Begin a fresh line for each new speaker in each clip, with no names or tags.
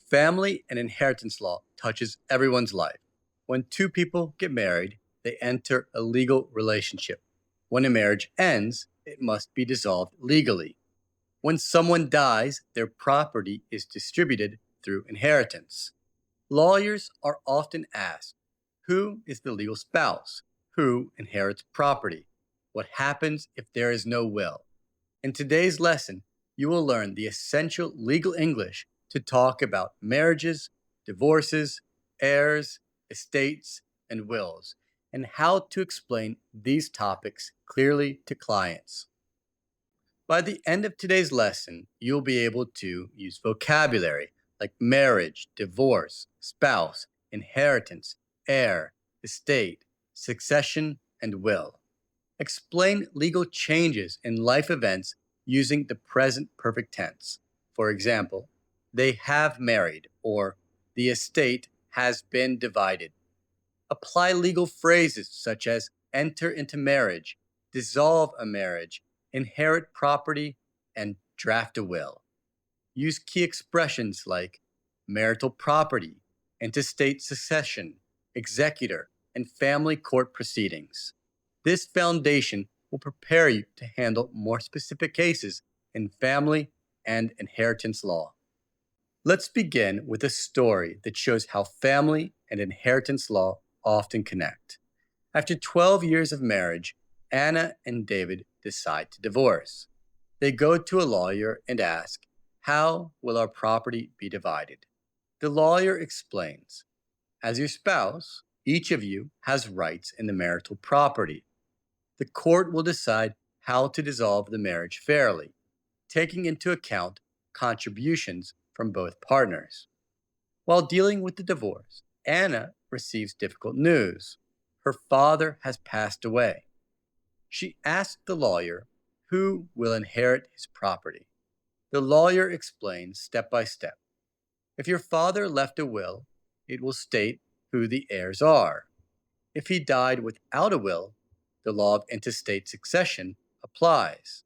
Family and inheritance law touches everyone's life. When two people get married, they enter a legal relationship. When a marriage ends, it must be dissolved legally. When someone dies, their property is distributed through inheritance. Lawyers are often asked, who is the legal spouse? Who inherits property? What happens if there is no will? In today's lesson, you will learn the essential legal English to talk about marriages, divorces, heirs, estates, and wills, and how to explain these topics clearly to clients. By the end of today's lesson, you'll be able to use vocabulary like marriage, divorce, spouse, inheritance, heir, estate, succession, and will. Explain legal changes in life events using the present perfect tense. For example, they have married or the estate has been divided. Apply legal phrases such as enter into marriage, dissolve a marriage, inherit property, and draft a will. Use key expressions like marital property, intestate succession, executor, and family court proceedings. This foundation will prepare you to handle more specific cases in family and inheritance law. Let's begin with a story that shows how family and inheritance law often connect. After 12 years of marriage, Anna and David decide to divorce. They go to a lawyer and ask, how will our property be divided? The lawyer explains, as your spouse, each of you has rights in the marital property. The court will decide how to dissolve the marriage fairly, taking into account contributions from both partners. While dealing with the divorce, Anna receives difficult news. Her father has passed away. She asks the lawyer who will inherit his property. The lawyer explains step by step. If your father left a will, it will state who the heirs are. If he died without a will, the law of intestate succession applies.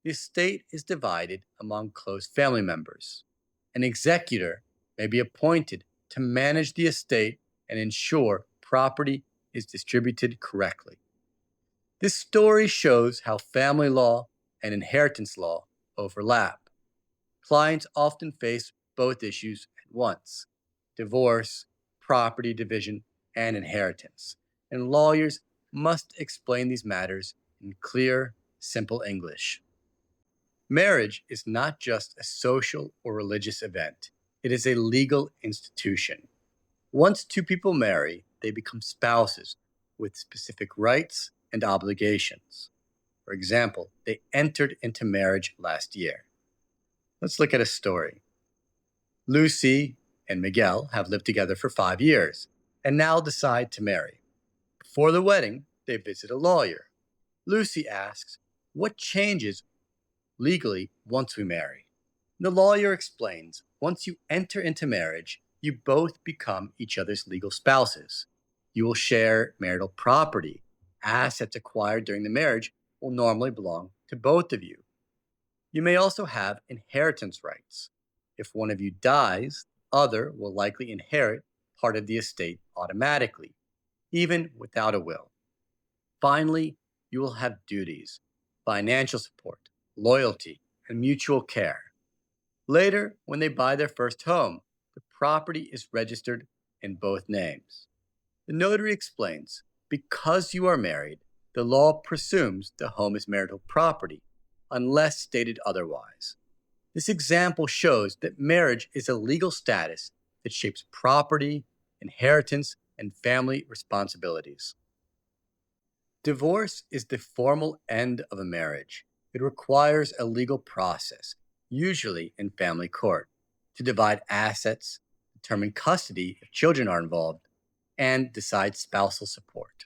The estate is divided among close family members. An executor may be appointed to manage the estate and ensure property is distributed correctly. This story shows how family law and inheritance law overlap. Clients often face both issues at once: divorce, property division, and inheritance. And lawyers must explain these matters in clear, simple English. Marriage is not just a social or religious event, it is a legal institution. Once two people marry, they become spouses with specific rights and obligations. For example, they entered into marriage last year. Let's look at a story. Lucy and Miguel have lived together for 5 years and now decide to marry. Before the wedding, they visit a lawyer. Lucy asks, what changes legally once we marry? The lawyer explains, once you enter into marriage, you both become each other's legal spouses. You will share marital property. Assets acquired during the marriage will normally belong to both of you. You may also have inheritance rights. If one of you dies, the other will likely inherit part of the estate automatically, even without a will. Finally, you will have duties, financial support, loyalty, and mutual care. Later, when they buy their first home, the property is registered in both names. The notary explains, because you are married, the law presumes the home is marital property, unless stated otherwise. This example shows that marriage is a legal status that shapes property, inheritance, and family responsibilities. Divorce is the formal end of a marriage. It requires a legal process, usually in family court, to divide assets, determine custody if children are involved, and decide spousal support.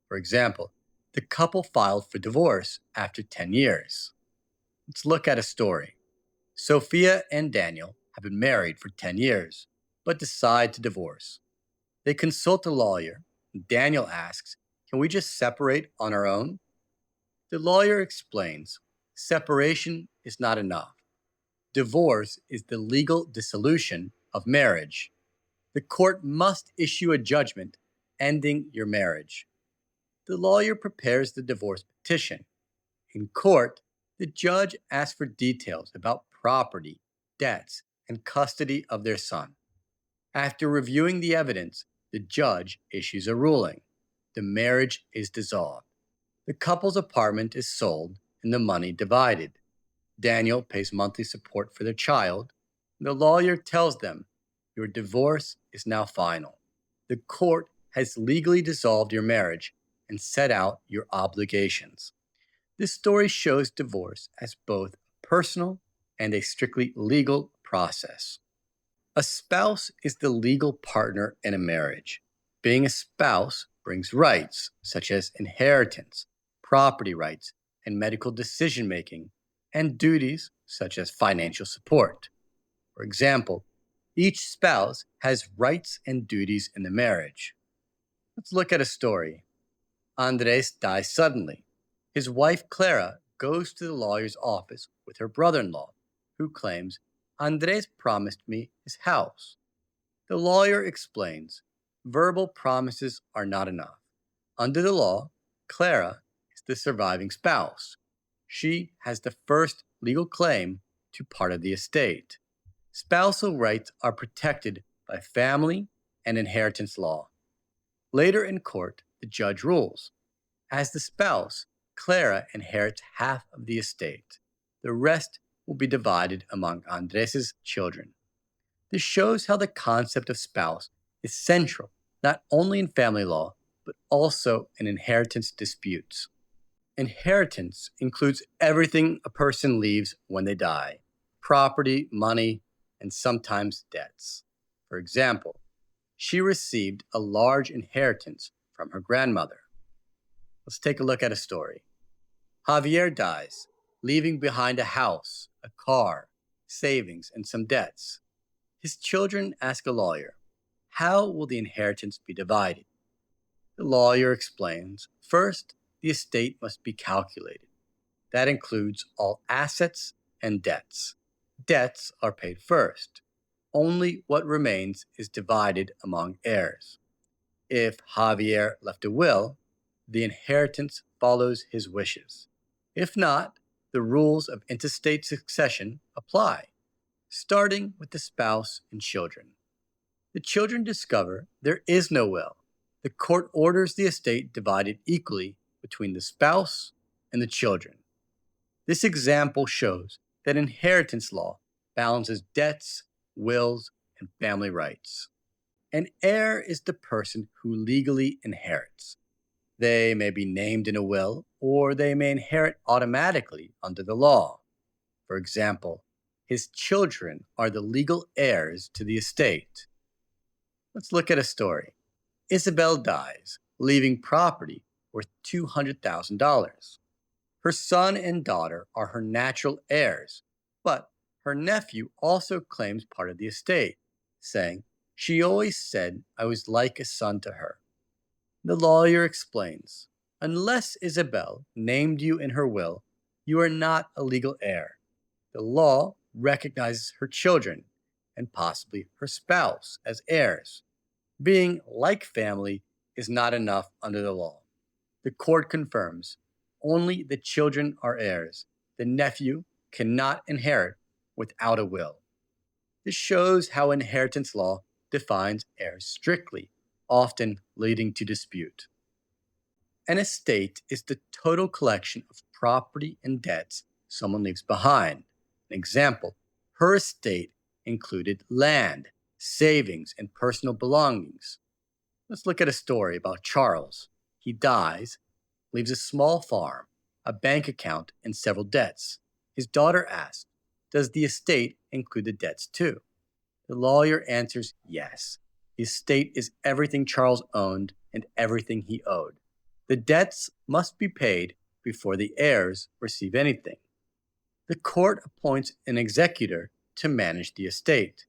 For example, the couple filed for divorce after 10 years. Let's look at a story. Sophia and Daniel have been married for 10 years, but decide to divorce. They consult a lawyer. Daniel asks, can we just separate on our own? The lawyer explains, separation is not enough. Divorce is the legal dissolution of marriage. The court must issue a judgment ending your marriage. The lawyer prepares the divorce petition. In court, the judge asks for details about property, debts, and custody of their son. After reviewing the evidence, the judge issues a ruling. The marriage is dissolved. The couple's apartment is sold and the money divided. Daniel pays monthly support for their child. The lawyer tells them, "Your divorce is now final." The court has legally dissolved your marriage and set out your obligations. This story shows divorce as both personal and a strictly legal process. A spouse is the legal partner in a marriage. Being a spouse brings rights such as inheritance, property rights, and medical decision making, and duties such as financial support. For example, each spouse has rights and duties in the marriage. Let's look at a story. Andres dies suddenly. His wife Clara goes to the lawyer's office with her brother-in-law, who claims, "Andres promised me his house." The lawyer explains, verbal promises are not enough. Under the law, Clara is the surviving spouse. She has the first legal claim to part of the estate. Spousal rights are protected by family and inheritance law. Later in court, the judge rules. As the spouse, Clara inherits half of the estate. The rest will be divided among Andres' children. This shows how the concept of spouse is central not only in family law, but also in inheritance disputes. Inheritance includes everything a person leaves when they die: property, money, and sometimes debts. For example, she received a large inheritance from her grandmother. Let's take a look at a story. Javier dies, leaving behind a house, a car, savings, and some debts. His children ask a lawyer, "How will the inheritance be divided?" The lawyer explains, first, the estate must be calculated. That includes all assets and debts. Debts are paid first. Only what remains is divided among heirs. If Javier left a will, the inheritance follows his wishes. If not, the rules of intestate succession apply, starting with the spouse and children. The children discover there is no will. The court orders the estate divided equally between the spouse and the children. This example shows that inheritance law balances debts, wills, and family rights. An heir is the person who legally inherits. They may be named in a will, or they may inherit automatically under the law. For example, his children are the legal heirs to the estate. Let's look at a story. Isabel dies, leaving property worth $200,000. Her son and daughter are her natural heirs, but her nephew also claims part of the estate, saying, "She always said I was like a son to her." The lawyer explains, unless Isabel named you in her will, you are not a legal heir. The law recognizes her children and possibly her spouse as heirs. Being like family is not enough under the law. The court confirms only the children are heirs. The nephew cannot inherit without a will. This shows how inheritance law defines heirs strictly, often leading to dispute. An estate is the total collection of property and debts someone leaves behind. An example, her estate included land, savings, and personal belongings. Let's look at a story about Charles. He dies, leaves a small farm, a bank account, and several debts. His daughter asks, "Does the estate include the debts too?" The lawyer answers yes. The estate is everything Charles owned and everything he owed. The debts must be paid before the heirs receive anything. The court appoints an executor to manage the estate.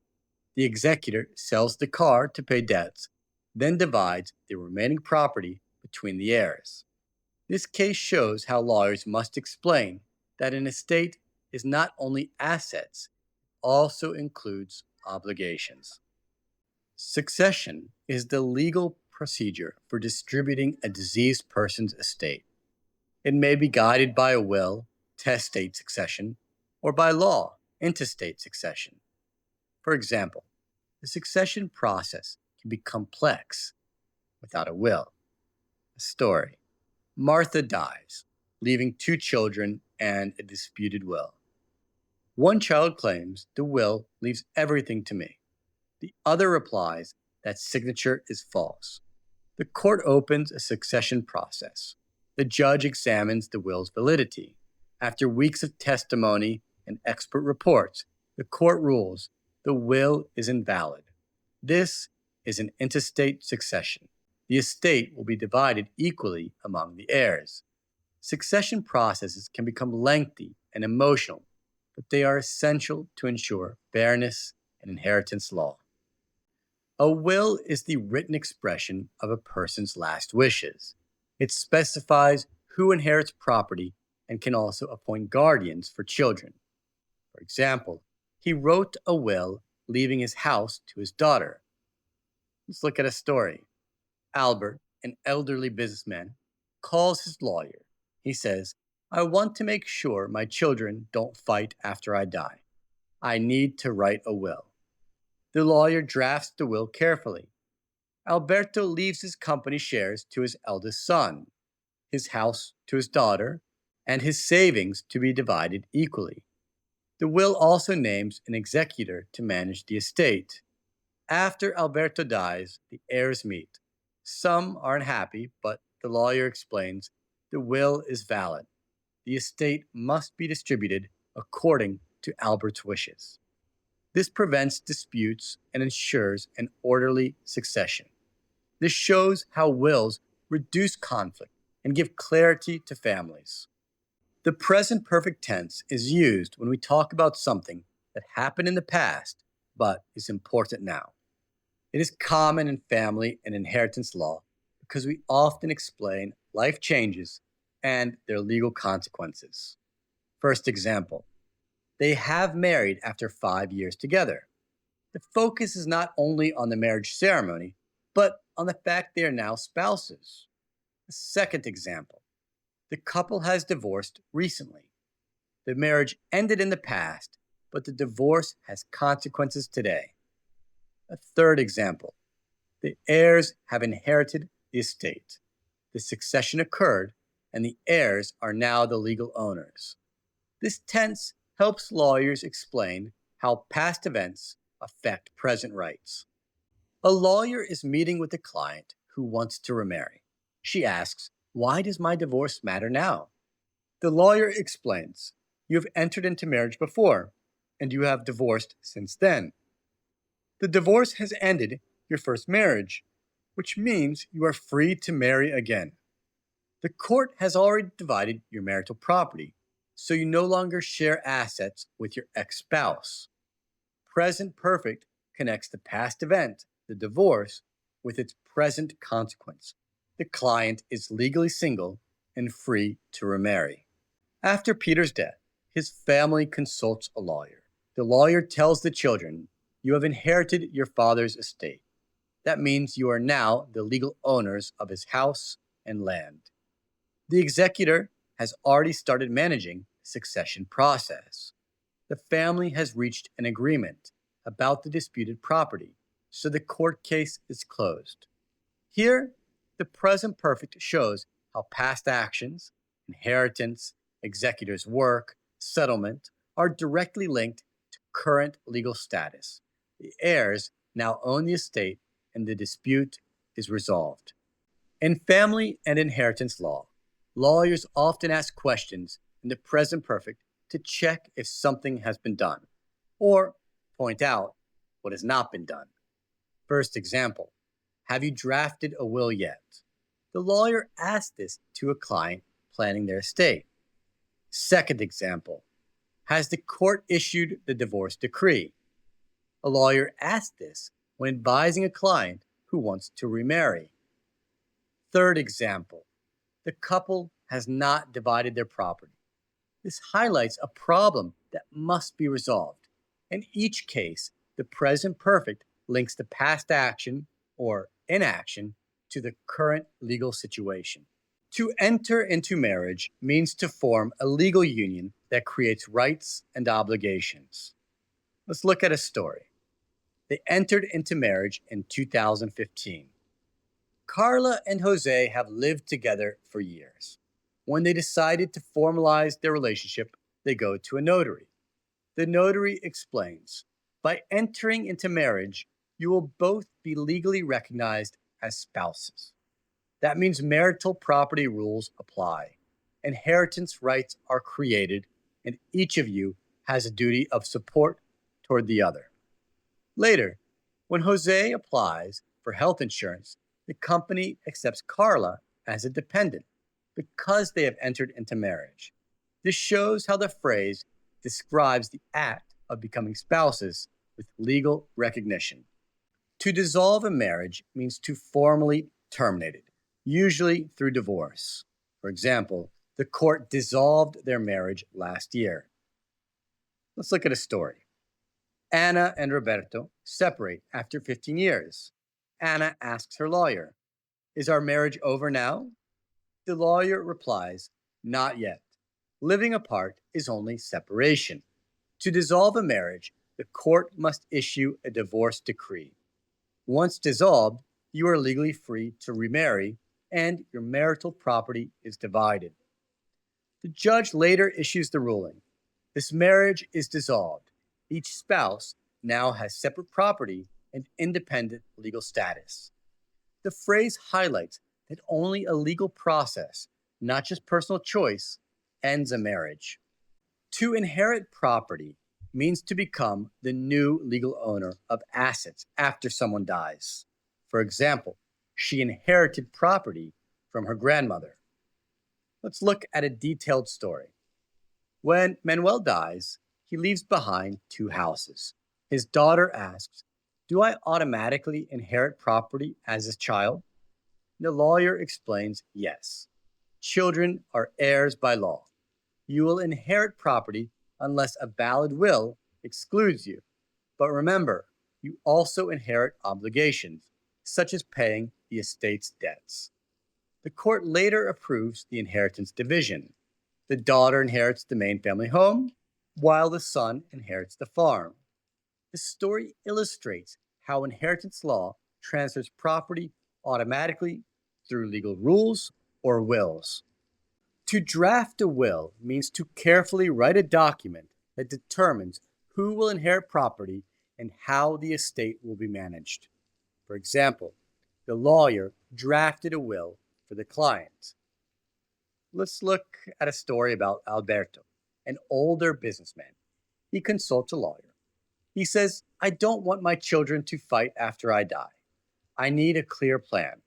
The executor sells the car to pay debts, then divides the remaining property between the heirs. This case shows how lawyers must explain that an estate is not only assets, it also includes obligations. Succession is the legal procedure for distributing a deceased person's estate. It may be guided by a will, testate succession, or by law, intestate succession. For example, the succession process can be complex without a will. A story: Martha dies, leaving two children and a disputed will. One child claims the will leaves everything to me. The other replies that signature is false. The court opens a succession process. The judge examines the will's validity. After weeks of testimony and expert reports, the court rules the will is invalid. This is an intestate succession. The estate will be divided equally among the heirs. Succession processes can become lengthy and emotional, but they are essential to ensure fairness in inheritance law. A will is the written expression of a person's last wishes. It specifies who inherits property and can also appoint guardians for children. For example, he wrote a will leaving his house to his daughter. Let's look at a story. Albert, an elderly businessman, calls his lawyer. He says, "I want to make sure my children don't fight after I die. I need to write a will." The lawyer drafts the will carefully. Alberto leaves his company shares to his eldest son, his house to his daughter, and his savings to be divided equally. The will also names an executor to manage the estate. After Alberto dies, the heirs meet. Some are unhappy, but the lawyer explains the will is valid. The estate must be distributed according to Albert's wishes. This prevents disputes and ensures an orderly succession. This shows how wills reduce conflict and give clarity to families. The present perfect tense is used when we talk about something that happened in the past but is important now. It is common in family and inheritance law because we often explain life changes and their legal consequences. First example: they have married after 5 years together. The focus is not only on the marriage ceremony, but on the fact they are now spouses. A second example: the couple has divorced recently. The marriage ended in the past, but the divorce has consequences today. A third example: the heirs have inherited the estate. The succession occurred, and the heirs are now the legal owners. This tense helps lawyers explain how past events affect present rights. A lawyer is meeting with a client who wants to remarry. She asks, "Why does my divorce matter now?" The lawyer explains, "You have entered into marriage before, and you have divorced since then. The divorce has ended your first marriage, which means you are free to marry again. The court has already divided your marital property, so you no longer share assets with your ex-spouse." Present perfect connects the past event, the divorce, with its present consequence. The client is legally single and free to remarry. After Peter's death, his family consults a lawyer. The lawyer tells the children, "You have inherited your father's estate. That means you are now the legal owners of his house and land." The executor has already started managing the succession process. The family has reached an agreement about the disputed property, so the court case is closed. Here, the present perfect shows how past actions, inheritance, executor's work, settlement are directly linked to current legal status. The heirs now own the estate and the dispute is resolved. In family and inheritance law, lawyers often ask questions in the present perfect to check if something has been done, or point out what has not been done. First example: have you drafted a will yet? The lawyer asks this to a client planning their estate. Second example: has the court issued the divorce decree? A lawyer asks this when advising a client who wants to remarry. Third example: the couple has not divided their property. This highlights a problem that must be resolved. In each case, The present perfect links the past action or inaction to the current legal situation. To enter into marriage means to form a legal union that creates rights and obligations. Let's look at a story. They entered into marriage in 2015. Carla and Jose have lived together for years. When they decided to formalize their relationship, they go to a notary. The notary explains, by entering into marriage, you will both be legally recognized as spouses. That means marital property rules apply. Inheritance rights are created, and each of you has a duty of support toward the other. Later, when Jose applies for health insurance, the company accepts Carla as a dependent because they have entered into marriage. This shows how the phrase describes the act of becoming spouses with legal recognition. To dissolve a marriage means to formally terminate it, usually through divorce. For example, the court dissolved their marriage last year. Let's look at a story. Anna and Roberto separate after 15 years. Anna asks her lawyer, "Is our marriage over now?" The lawyer replies, "Not yet. Living apart is only separation." To dissolve a marriage, the court must issue a divorce decree. Once dissolved, you are legally free to remarry, and your marital property is divided. The judge later issues the ruling. This marriage is dissolved. Each spouse now has separate property and independent legal status. The phrase highlights that only a legal process, not just personal choice, ends a marriage. To inherit property means to become the new legal owner of assets after someone dies. For example, she inherited property from her grandmother. Let's look at a detailed story. When Manuel dies, he leaves behind two houses. His daughter asks, "Do I automatically inherit property as a child?" The lawyer explains, yes. Children are heirs by law. You will inherit property unless a valid will excludes you. But remember, you also inherit obligations, such as paying the estate's debts. The court later approves the inheritance division. The daughter inherits the main family home, while the son inherits the farm. The story illustrates how inheritance law transfers property automatically through legal rules or wills. To draft a will means to carefully write a document that determines who will inherit property and how the estate will be managed. For example, the lawyer drafted a will for the client. Let's look at a story about Alberto, an older businessman. He consults a lawyer. He says, "I don't want my children to fight after I die. I need a clear plan."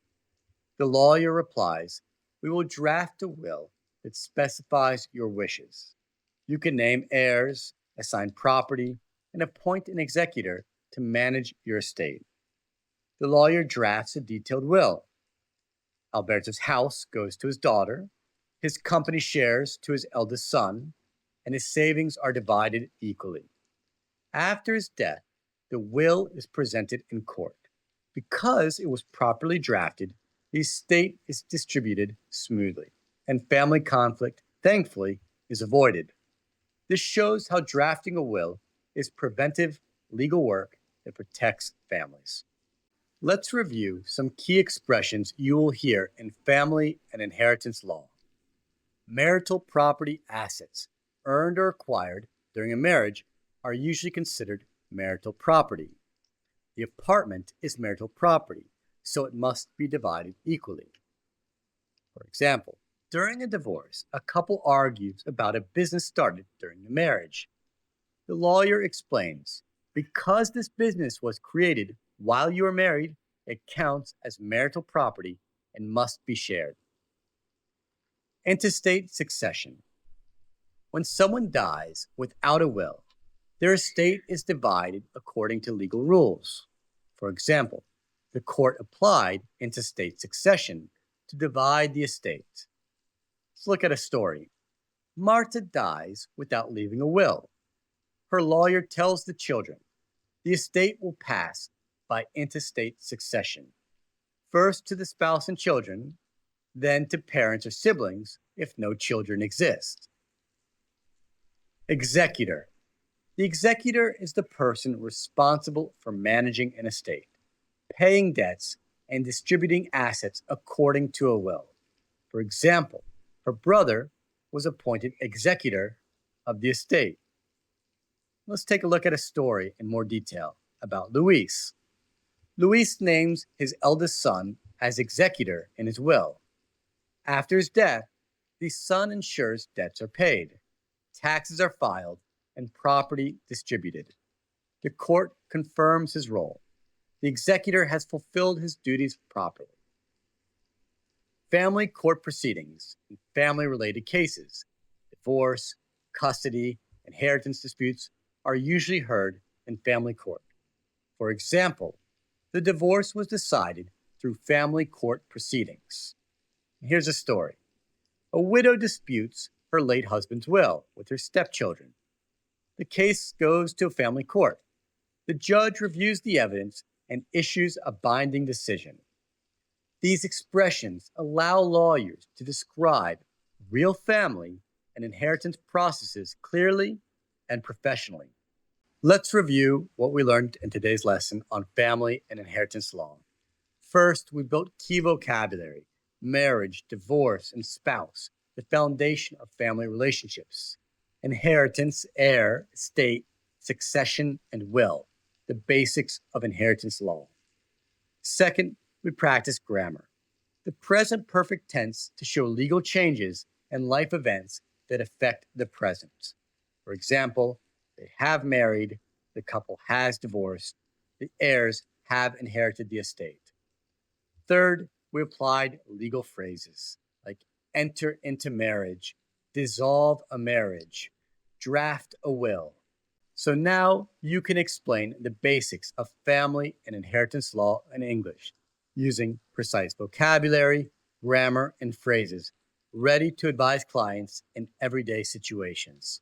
The lawyer replies, "We will draft a will that specifies your wishes. You can name heirs, assign property, and appoint an executor to manage your estate." The lawyer drafts a detailed will. Alberto's house goes to his daughter, his company shares to his eldest son, and his savings are divided equally. After his death, the will is presented in court. Because it was properly drafted, the estate is distributed smoothly, and family conflict, thankfully, is avoided. This shows how drafting a will is preventive legal work that protects families. Let's review some key expressions you will hear in family and inheritance law. Marital property assets, earned or acquired during a marriage, are usually considered marital property. The apartment is marital property, so it must be divided equally. For example, during a divorce, a couple argues about a business started during the marriage. The lawyer explains, because this business was created while you were married, it counts as marital property and must be shared. Intestate succession. When someone dies without a will, their estate is divided according to legal rules. For example, the court applied intestate succession to divide the estate. Let's look at a story. Marta dies without leaving a will. Her lawyer tells the children, The estate will pass by intestate succession, first to the spouse and children, then to parents or siblings if no children exist. Executor. The executor is the person responsible for managing an estate, paying debts, and distributing assets according to a will. For example, her brother was appointed executor of the estate. Let's take a look at a story in more detail about Luis. Luis names his eldest son as executor in his will. After his death, the son ensures debts are paid, taxes are filed, and property distributed. The court confirms his role. The executor has fulfilled his duties properly. Family court proceedings in family-related cases, divorce, custody, inheritance disputes are usually heard in family court. For example, the divorce was decided through family court proceedings. Here's a story. A widow disputes her late husband's will with her stepchildren. The case goes to a family court. The judge reviews the evidence and issues a binding decision. These expressions allow lawyers to describe real family and inheritance processes clearly and professionally. Let's review what we learned in today's lesson on family and inheritance law. First, we built key vocabulary: marriage, divorce, and spouse, the foundation of family relationships; inheritance, heir, estate, succession, and will, the basics of inheritance law. Second, we practiced grammar, the present perfect tense to show legal changes and life events that affect the present. For example, they have married, the couple has divorced, the heirs have inherited the estate. Third, we applied legal phrases like enter into marriage, dissolve a marriage, draft a will. So now you can explain the basics of family and inheritance law in English using precise vocabulary, grammar, and phrases ready to advise clients in everyday situations.